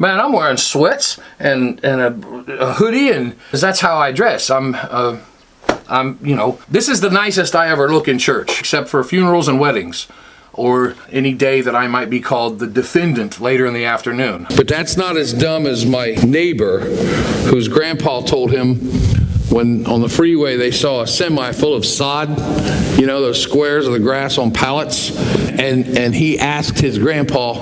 Man, I'm wearing sweats and a hoodie, and that's how I dress. This is the nicest I ever look in church, except for funerals and weddings, or any day that I might be called the defendant later in the afternoon. But that's not as dumb as my neighbor, whose grandpa told him when on the freeway they saw a semi full of sod, those squares of the grass on pallets, and he asked his grandpa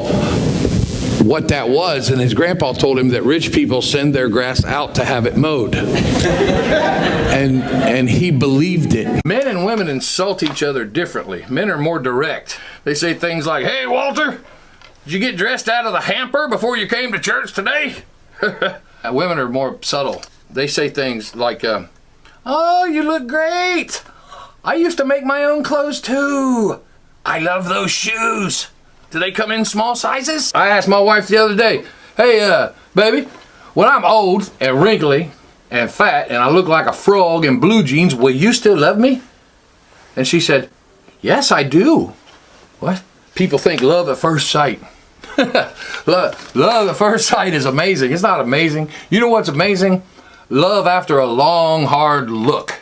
what that was, and his grandpa told him that rich people send their grass out to have it mowed. And he believed it. Men and women insult each other differently. Men are more direct. They say things like, "Hey, Walter, did you get dressed out of the hamper before you came to church today?" Women are more subtle. They say things like, "Oh, you look great. I used to make my own clothes too. I love those shoes. Do they come in small sizes?" I asked my wife the other day, "Hey, baby, when I'm old and wrinkly and fat and I look like a frog in blue jeans, will you still love me?" And she said, "Yes, I do." What? People think love at first sight. Love at first sight is amazing. It's not amazing. You know what's amazing? Love after a long, hard look.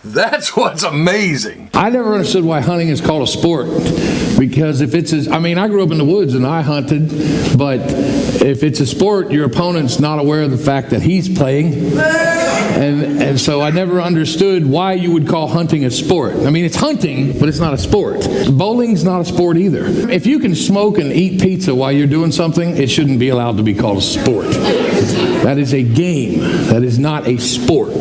That's what's amazing. I never understood why hunting is called a sport. Because if it's I grew up in the woods and I hunted, but if it's a sport, your opponent's not aware of the fact that he's playing. And so I never understood why you would call hunting a sport. It's hunting, but it's not a sport. Bowling's not a sport either. If you can smoke and eat pizza while you're doing something, it shouldn't be allowed to be called a sport. That is a game. That is not a sport.